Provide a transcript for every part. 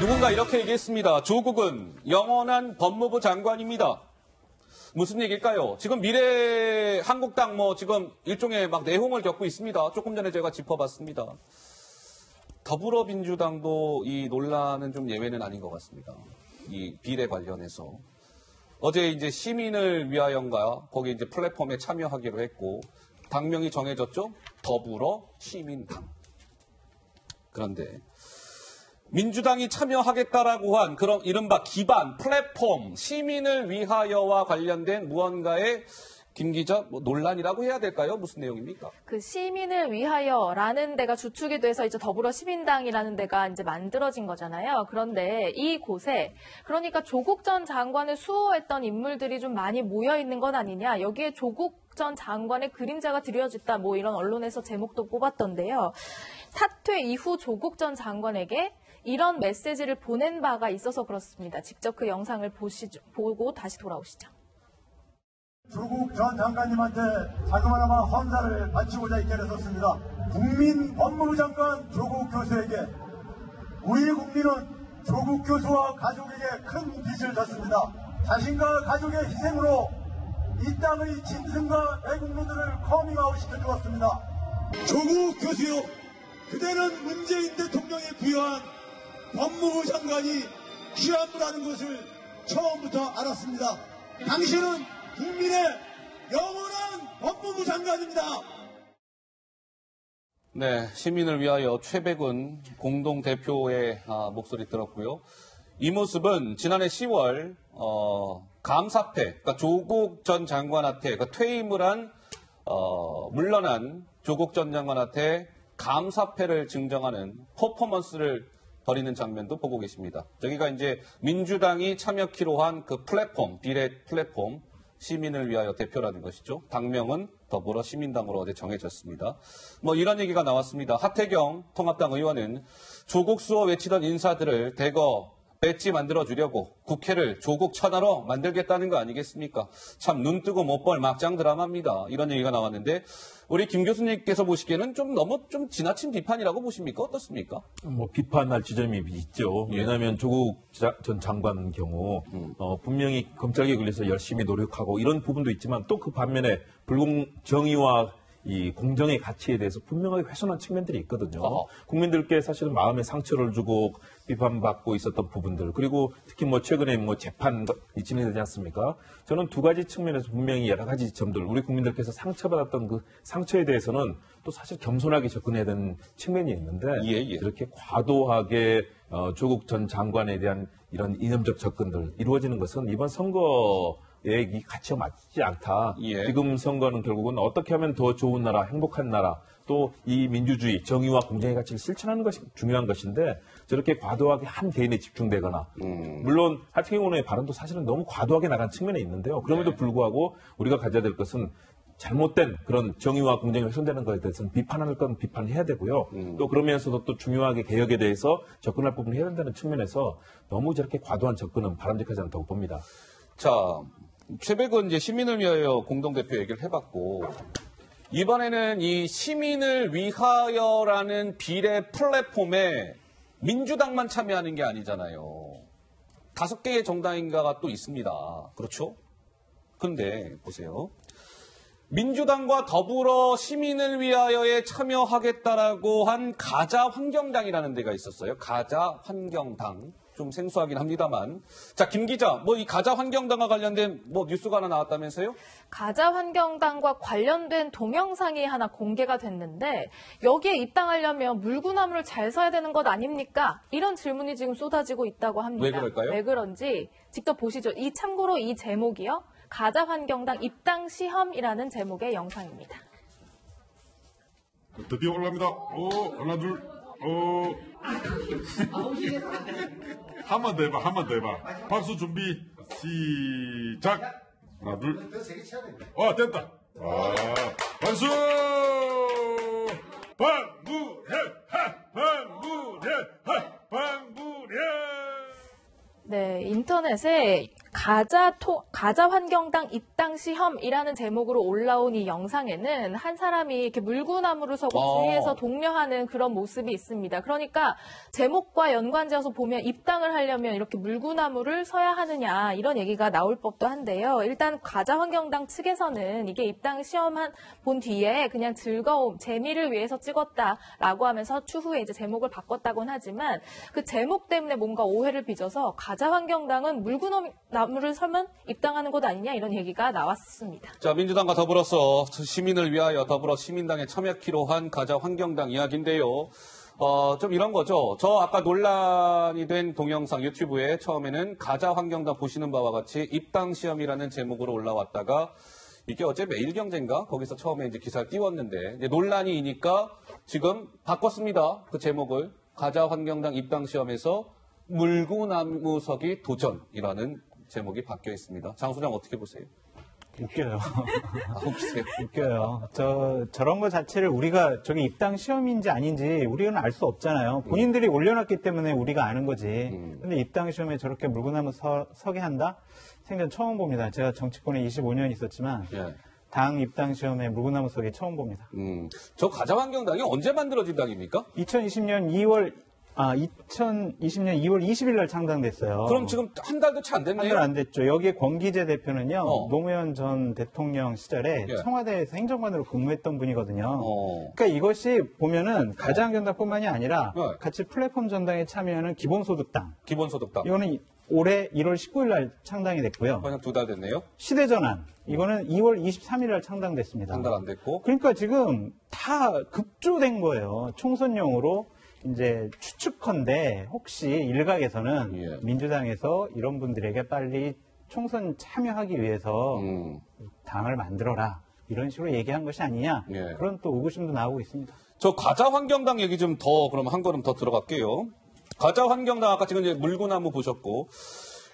누군가 이렇게 얘기했습니다. 조국은 영원한 법무부 장관입니다. 무슨 얘기일까요? 지금 미래 한국당 지금 일종의 내홍을 겪고 있습니다. 조금 전에 제가 짚어봤습니다. 더불어민주당도 이 논란은 좀 예외는 아닌 것 같습니다. 이 비례 관련해서. 어제 이제 시민을 위하여인가 거기 이제 플랫폼에 참여하기로 했고 당명이 정해졌죠? 더불어 시민당. 그런데 민주당이 참여하겠다라고 한 그런 이른바 기반, 플랫폼, 시민을 위하여와 관련된 무언가의 김 기자 논란이라고 해야 될까요? 무슨 내용입니까? 그 시민을 위하여라는 데가 주축이 돼서 이제 더불어 시민당이라는 데가 이제 만들어진 거잖아요. 그런데 이곳에 그러니까 조국 전 장관을 수호했던 인물들이 좀 많이 모여 있는 건 아니냐. 여기에 조국 전 장관의 그림자가 드리워졌다. 이런 언론에서 제목도 뽑았던데요. 사퇴 이후 조국 전 장관에게 이런 메시지를 보낸 바가 있어서 그렇습니다. 직접 그 영상을 보고 다시 돌아오시죠. 조국 전 장관님한테 자그마한 헌사를 바치고자 있게 되었습니다. 국민 법무부 장관 조국 교수에게 우리 국민은 조국 교수와 가족에게 큰 빚을 졌습니다. 자신과 가족의 희생으로 이 땅의 짐승과 애국노들을 커밍아웃 시켜주었습니다. 조국 교수요, 그대는 문재인 대통령이 부여한 법무부 장관이 귀한부라는 것을 처음부터 알았습니다. 당신은 국민의 영원한 법무부 장관입니다. 네, 시민을 위하여 최백은 공동대표의 목소리 들었고요. 이 모습은 지난해 10월 감사패, 그러니까 조국 전 장관한테 퇴임을 한 물러난 조국 전 장관한테 감사패를 증정하는 퍼포먼스를 벌이는 장면도 보고 계십니다. 저기가 이제 민주당이 참여키로 한 그 플랫폼, 비례 플랫폼, 시민을 위하여 대표라는 것이죠. 당명은 더불어 시민당으로 어제 정해졌습니다. 이런 얘기가 나왔습니다. 하태경 통합당 의원은 조국 수호 외치던 인사들을 대거 배지 만들어주려고 국회를 조국 천하로 만들겠다는 거 아니겠습니까? 참 눈 뜨고 못 볼 막장 드라마입니다. 이런 얘기가 나왔는데 우리 김 교수님께서 보시기에는 너무 지나친 비판이라고 보십니까? 어떻습니까? 비판할 지점이 있죠. 왜냐하면 조국 전 장관 경우 분명히 검찰에 걸려서 열심히 노력하고 이런 부분도 있지만 또 그 반면에 정의와 이 공정의 가치에 대해서 분명하게 훼손한 측면들이 있거든요. 국민들께 사실은 마음의 상처를 주고 비판받고 있었던 부분들, 그리고 특히 최근에 재판이 진행되지 않습니까? 저는 두 가지 측면에서 분명히 여러 가지 점들, 우리 국민들께서 상처받았던 그 상처에 대해서는 또 사실 겸손하게 접근해야 되는 측면이 있는데 이렇게 과도하게 조국 전 장관에 대한 이런 이념적 접근들 이루어지는 것은 이번 선거 이 가치와 맞지 않다. 지금 선거는 결국은 어떻게 하면 더 좋은 나라, 행복한 나라, 또 이 민주주의, 정의와 공정의 가치를 실천하는 것이 중요한 것인데 저렇게 과도하게 한 개인에 집중되거나 물론 하태경 의원의 발언도 사실은 너무 과도하게 나간 측면이 있는데요. 그럼에도 불구하고 우리가 가져야 될 것은 잘못된 그런 정의와 공정이 훼손되는 것에 대해서는 비판할 건 비판해야 되고요. 또 그러면서도 또 중요하게 개혁에 대해서 접근할 부분을 해야 된다는 측면에서 너무 저렇게 과도한 접근은 바람직하지 않다고 봅니다. 자, 최백은 이제 시민을 위하여 공동대표 얘기를 해봤고, 이번에는 이 시민을 위하여라는 비례 플랫폼에 민주당만 참여하는 게 아니잖아요. 5개의 정당인가가 또 있습니다. 그렇죠? 근데 보세요. 민주당과 더불어 시민을 위하여에 참여하겠다라고 한 가자환경당이라는 데가 있었어요. 가자환경당. 좀 생소하긴 합니다만. 자, 김 기자, 이 가자환경당과 관련된 뉴스가 하나 나왔다면서요? 가자환경당과 관련된 동영상이 하나 공개가 됐는데 여기에 입당하려면 물구나무를 잘 서야 되는 것 아닙니까? 이런 질문이 지금 쏟아지고 있다고 합니다. 왜 그럴까요? 왜 그런지 직접 보시죠. 참고로 이 제목이요. 가자환경당 입당 시험이라는 제목의 영상입니다. 드디어 올라갑니다. 하나, 둘, 한 번 더 해봐. 박수 준비, 시작. 하나, 둘. 됐다. 박수! 방구련! 네, 인터넷에 가자환경당 입당 시험이라는 제목으로 올라온 이 영상에는 한 사람이 이렇게 물구나무를 서고 주위에서 독려하는 그런 모습이 있습니다. 그러니까 제목과 연관지어서 보면 입당을 하려면 이렇게 물구나무를 서야 하느냐 이런 얘기가 나올 법도 한데요. 일단 가자환경당 측에서는 이게 입당 시험한 본 뒤에 그냥 즐거움, 재미를 위해서 찍었다라고 하면서 추후에 이제 제목을 바꿨다고는 하지만 그 제목 때문에 뭔가 오해를 빚어서 가자환경당은 물구나무를 서면 입당하는 곳 아니냐 이런 얘기가 나왔습니다. 자, 민주당과 더불어서 시민을 위하여 더불어 시민당에 참여키로 한 가자환경당 이야기인데요. 좀 이런 거죠. 저 아까 논란이 된 동영상 유튜브에 처음에는 가자환경당 보시는 바와 같이 입당시험이라는 제목으로 올라왔다가 이게 어제 매일경제인가? 거기서 처음에 이제 기사를 띄웠는데 이제 논란이니까 지금 바꿨습니다. 그 제목을 가자환경당 입당시험에서 물구나무서기 도전이라는 제목이 바뀌어 있습니다. 장 소장 어떻게 보세요? 웃겨요. 웃기세요? 웃겨요. 저런 거 자체를 우리가 저게 입당 시험인지 아닌지 우리는 알 수 없잖아요. 본인들이 올려놨기 때문에 우리가 아는 거지. 근데 입당 시험에 저렇게 물구나무 서게 한다? 생전 처음 봅니다. 제가 정치권에 25년 있었지만 예. 당 입당 시험에 물구나무 서기 처음 봅니다. 저 가자환경당이 언제 만들어진 당입니까? 2020년 2월 2020년 20일 날 창당됐어요. 그럼 지금 한 달도 채 안 한 됐네요. 달 안 됐죠. 여기에 권기재 대표는요. 노무현 전 대통령 시절에 예. 청와대에서 행정관으로 근무했던 분이거든요. 어. 그러니까 이것이 보면은 가자환경당뿐만이 아니라 네. 같이 플랫폼 전당에 참여하는 기본소득당. 기본소득당. 이거는 올해 1월 19일 날 창당이 됐고요. 그냥 2달 됐네요. 시대전환. 이거는 2월 23일 날 창당됐습니다. 한 달 안 됐고. 그러니까 지금 다 급조된 거예요. 총선용으로 이제 추측컨대 혹시 일각에서는 예. 민주당에서 이런 분들에게 빨리 총선 참여하기 위해서 당을 만들어라. 이런 식으로 얘기한 것이 아니냐. 예. 그런 또 의구심도 나오고 있습니다. 저 가자환경당 얘기 좀 더 그럼 한 걸음 더 들어갈게요. 가자환경당 아까 지금 이제 물구나무 보셨고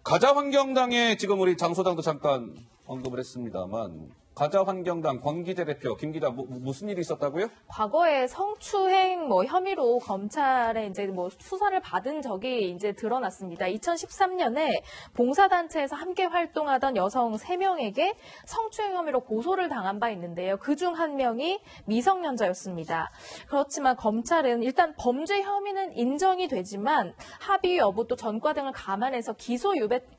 가자환경당에 지금 우리 장 소장도 잠깐 언급을 했습니다만 가자환경당 권기재 대표 김 기자 무슨 일이 있었다고요? 과거에 성추행 혐의로 검찰에 이제 수사를 받은 적이 이제 드러났습니다. 2013년에 봉사단체에서 함께 활동하던 여성 3명에게 성추행 혐의로 고소를 당한 바 있는데요. 그중 한 명이 미성년자였습니다. 그렇지만 검찰은 일단 범죄 혐의는 인정이 되지만 합의 여부 또 전과 등을 감안해서 기소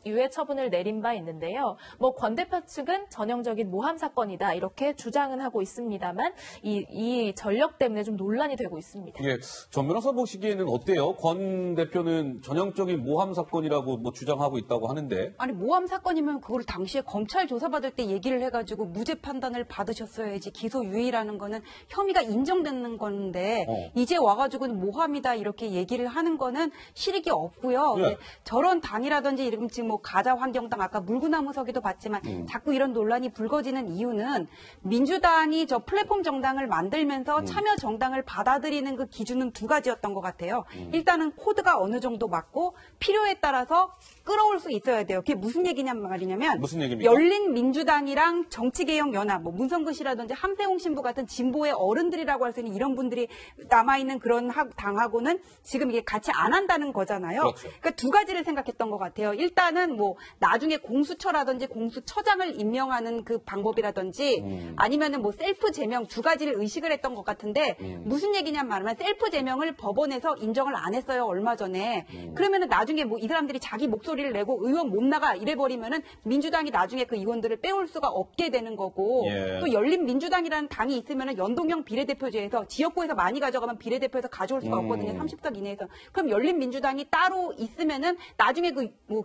유예 처분을 내린 바 있는데요. 권 대표 측은 전형적인 모함 사건이다 이렇게 주장은 하고 있습니다만 이 전력 때문에 좀 논란이 되고 있습니다. 예, 전 변호사 보시기에는 어때요? 권 대표는 전형적인 모함 사건이라고 주장하고 있다고 하는데. 아니 모함 사건이면 그걸 당시에 검찰 조사받을 때 얘기를 해가지고 무죄 판단을 받으셨어야지 기소 유예라는 거는 혐의가 인정되는 건데 이제 와가지고는 모함이다 이렇게 얘기를 하는 거는 실익이 없고요. 네. 저런 당이라든지 이름 지금 가자환경당 아까 물구나무 서기도 봤지만 자꾸 이런 논란이 불거지는 이유는 민주당이 저 플랫폼 정당을 만들면서 참여 정당을 받아들이는 그 기준은 2가지였던 것 같아요. 일단은 코드가 어느 정도 맞고 필요에 따라서 끌어올 수 있어야 돼요. 그게 무슨 얘기냐면 말이냐면 무슨 얘기입니까? 열린민주당이랑 정치개혁연합, 문성근 씨라든지 함세홍 신부 같은 진보의 어른들이라고 할 수 있는 이런 분들이 남아있는 그런 당하고는 지금 이게 같이 안 한다는 거잖아요. 그렇죠. 그러니까 2가지를 생각했던 것 같아요. 일단은 나중에 공수처라든지 공수처장을 임명하는 그 방법이라든지 아니면은 셀프 제명 2가지를 의식을 했던 것 같은데 무슨 얘기냐면 말하면 셀프 제명을 법원에서 인정을 안 했어요. 얼마 전에. 그러면은 나중에 이 사람들이 자기 목소리를 내고 의원 못 나가 이래버리면은 민주당이 나중에 그 의원들을 빼올 수가 없게 되는 거고 예. 또 열린민주당이라는 당이 있으면은 연동형 비례대표제에서 지역구에서 많이 가져가면 비례대표에서 가져올 수가 없거든요. 30석 이내에서. 그럼 열린민주당이 따로 있으면은 나중에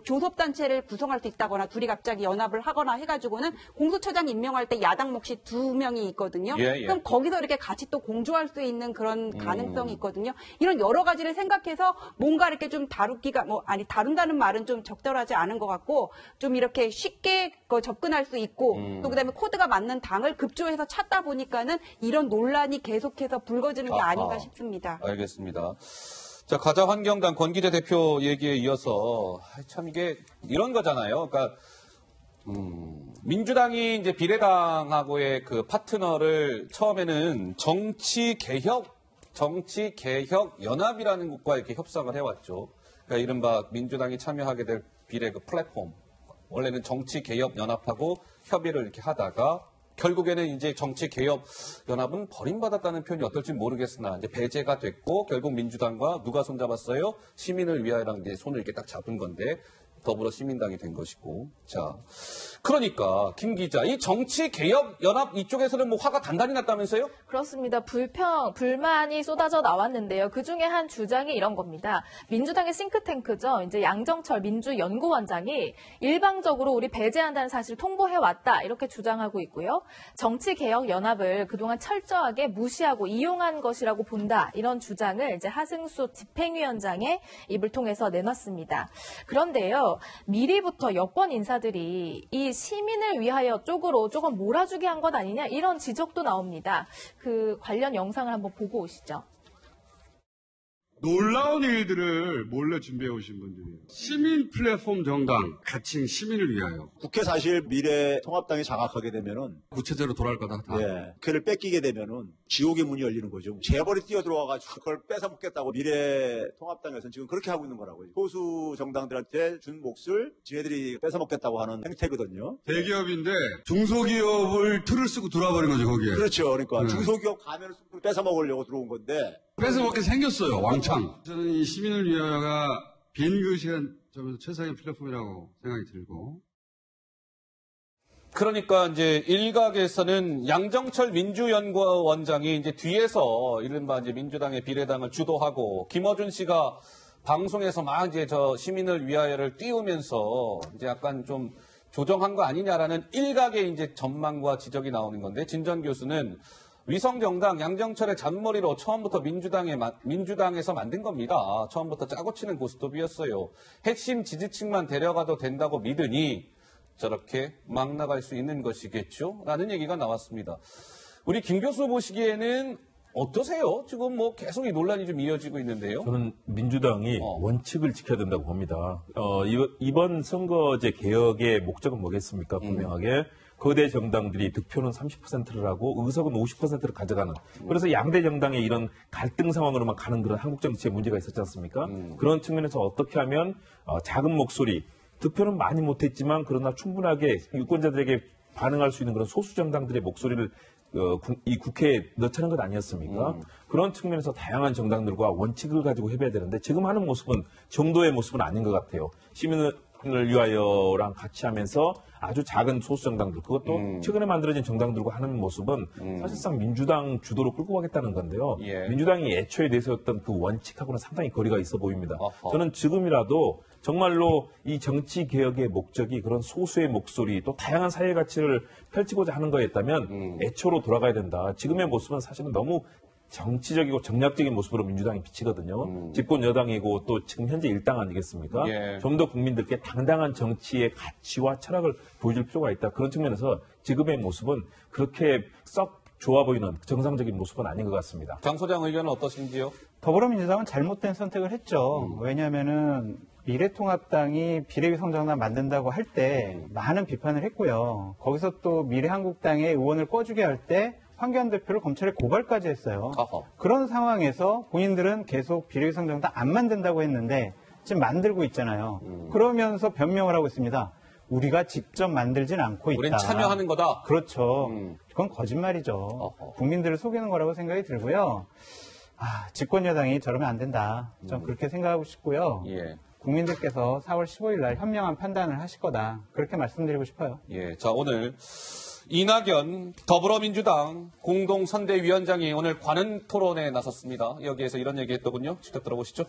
교섭단체를 구성할 수 있다거나 둘이 갑자기 연합을 하거나 해가지고는 공수처장 임명할 때 야당 몫이 2명이 있거든요. 예, 예. 그럼 거기서 이렇게 같이 또 공조할 수 있는 그런 가능성이 있거든요. 이런 여러 가지를 생각해서 뭔가 이렇게 좀 다루기가 다룬다는 말은 좀 적절하지 않은 것 같고 좀 이렇게 쉽게 접근할 수 있고 또 그다음에 코드가 맞는 당을 급조해서 찾다 보니까는 이런 논란이 계속해서 불거지는 게 아닌가 싶습니다. 알겠습니다. 자, 가자환경당 권기재 대표 얘기에 이어서 참 이게 이런 거잖아요. 그러니까 민주당이 이제 비례당하고의 그 파트너를 처음에는 정치개혁연합이라는 곳과 이렇게 협상을 해왔죠. 그러니까 이른바 민주당이 참여하게 될 비례 그 플랫폼, 원래는 정치개혁연합하고 협의를 이렇게 하다가 결국에는 이제 정치개혁연합은 버림받았다는 표현이 어떨지 모르겠으나 이제 배제가 됐고 결국 민주당과 누가 손잡았어요? 시민을 위하여랑 이제 손을 이렇게 딱 잡은 건데 더불어 시민당이 된 것이고. 자, 그러니까 김 기자, 이 정치개혁연합 이쪽에서는 뭐 화가 단단히 났다면서요? 그렇습니다. 불만이 쏟아져 나왔는데요. 그중에 한 주장이 이런 겁니다. 민주당의 싱크탱크죠. 이제 양정철 민주연구원장이 일방적으로 우리 배제한다는 사실을 통보해왔다. 이렇게 주장하고 있고요. 정치개혁연합을 그동안 철저하게 무시하고 이용한 것이라고 본다. 이런 주장을 이제 하승수 집행위원장의 입을 통해서 내놨습니다. 그런데요. 미리부터 여권 인사들이 이 시민을 위하여 쪽으로 조금 몰아주게 한 것 아니냐 이런 지적도 나옵니다. 그 관련 영상을 한번 보고 오시죠. 놀라운 일들을 몰래 준비해 오신 분들이에요. 시민 플랫폼 정당, 가칭 시민을 위하여. 국회 사실 미래통합당이 장악하게 되면은 구체제로 돌아갈 거다. 다. 예, 국회를 뺏기게 되면은 지옥의 문이 열리는 거죠. 재벌이 뛰어들어와가지고 그걸 뺏어먹겠다고 미래통합당에서는 지금 그렇게 하고 있는 거라고요. 소수 정당들한테 준 몫을 지네들이 뺏어먹겠다고 하는 행태거든요. 대기업인데 중소기업을 틀을 쓰고 들어와 버린 거죠, 거기에. 그렇죠. 그러니까 네. 중소기업 가면을 뺏어먹으려고 들어온 건데 뺏어먹게 생겼어요, 왕창. 저는 이 시민을 위하여가 빈 글씨한 점에서 최상의 플랫폼이라고 생각이 들고. 그러니까 이제 일각에서는 양정철 민주연구원장이 이제 뒤에서 이른바 이제 민주당의 비례당을 주도하고 김어준 씨가 방송에서 막 이제 저 시민을 위하여를 띄우면서 이제 약간 좀 조정한 거 아니냐라는 일각의 이제 전망과 지적이 나오는 건데 진전 교수는 위성정당 양정철의 잔머리로 처음부터 민주당에서 만든 겁니다. 처음부터 짜고 치는 고스톱이었어요. 핵심 지지층만 데려가도 된다고 믿으니 저렇게 막 나갈 수 있는 것이겠죠? 라는 얘기가 나왔습니다. 우리 김 교수 보시기에는 어떠세요? 지금 뭐 계속 이 논란이 좀 이어지고 있는데요. 저는 민주당이 원칙을 지켜야 된다고 봅니다. 이번 선거제 개혁의 목적은 뭐겠습니까? 분명하게. 거대 정당들이 득표는 30%를 하고 의석은 50%를 가져가는. 그래서 양대 정당의 이런 갈등 상황으로만 가는 그런 한국 정치에 문제가 있었지 않습니까? 그런 측면에서 어떻게 하면 작은 목소리, 득표는 많이 못했지만 그러나 충분하게 유권자들에게 반응할 수 있는 그런 소수 정당들의 목소리를 이 국회에 넣자는 것 아니었습니까? 그런 측면에서 다양한 정당들과 원칙을 가지고 해봐야 되는데 지금 하는 모습은 정도의 모습은 아닌 것 같아요. 시민을 위하여랑 같이 하면서 아주 작은 소수 정당들, 그것도 최근에 만들어진 정당들과 하는 모습은 사실상 민주당 주도로 끌고 가겠다는 건데요. 예. 민주당이 애초에 내세웠던 그 원칙하고는 상당히 거리가 있어 보입니다. 어허. 저는 지금이라도 정말로 이 정치 개혁의 목적이 그런 소수의 목소리 또 다양한 사회 가치를 펼치고자 하는 거였다면 애초로 돌아가야 된다. 지금의 모습은 사실은 너무 정치적이고 정략적인 모습으로 민주당이 비치거든요. 집권 여당이고 또 지금 현재 일당 아니겠습니까? 예. 좀 더 국민들께 당당한 정치의 가치와 철학을 보여줄 필요가 있다. 그런 측면에서 지금의 모습은 그렇게 썩 좋아 보이는 정상적인 모습은 아닌 것 같습니다. 장 소장 의견은 어떠신지요? 더불어민주당은 잘못된 선택을 했죠. 왜냐하면은 미래통합당이 비례위성정당 만든다고 할 때 많은 비판을 했고요. 거기서 또 미래한국당의 의원을 꿔주게 할 때 황교안 대표를 검찰에 고발까지 했어요. 어허. 그런 상황에서 본인들은 계속 비례위성정당 안 만든다고 했는데 지금 만들고 있잖아요. 그러면서 변명을 하고 있습니다. 우리가 직접 만들진 않고 있다. 우린 참여하는 거다. 그렇죠. 그건 거짓말이죠. 어허. 국민들을 속이는 거라고 생각이 들고요. 집권 여당이 저러면 안 된다. 전 그렇게 생각하고 싶고요. 예. 국민들께서 4월 15일 날 현명한 판단을 하실 거다. 그렇게 말씀드리고 싶어요. 예. 자, 오늘 이낙연 더불어민주당 공동선대위원장이 오늘 관훈 토론에 나섰습니다. 여기에서 이런 얘기 했더군요. 직접 들어보시죠.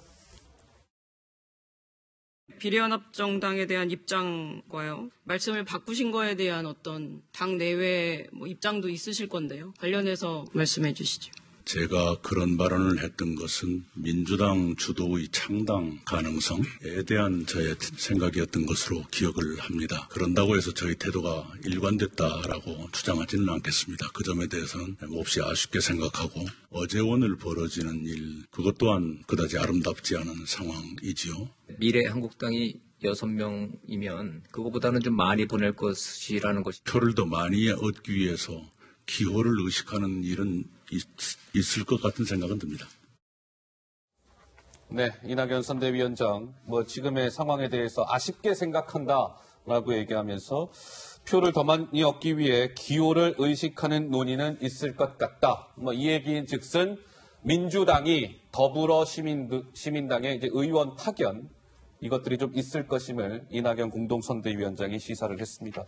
비례연합정당에 대한 입장과요. 말씀을 바꾸신 거에 대한 어떤 당 내외 입장도 있으실 건데요. 관련해서 말씀해 주시죠. 제가 그런 발언을 했던 것은 민주당 주도의 창당 가능성에 대한 저의 생각이었던 것으로 기억을 합니다. 그런다고 해서 저희 태도가 일관됐다라고 주장하지는 않겠습니다. 그 점에 대해서는 몹시 아쉽게 생각하고 어제 오늘 벌어지는 일 그것 또한 그다지 아름답지 않은 상황이지요. 미래한국당이 6명이면 그거보다는 좀 많이 보낼 것이라는 것이 표를 더 많이 얻기 위해서 기호를 의식하는 일은 있을 것 같은 생각은 듭니다. 네, 이낙연 선대위원장, 지금의 상황에 대해서 아쉽게 생각한다. 라고 얘기하면서 표를 더 많이 얻기 위해 기호를 의식하는 논의는 있을 것 같다. 이 얘기인 즉슨 민주당이 더불어 시민당의 이제 의원 파견 이것들이 좀 있을 것임을 이낙연 공동선대위원장이 시사를 했습니다.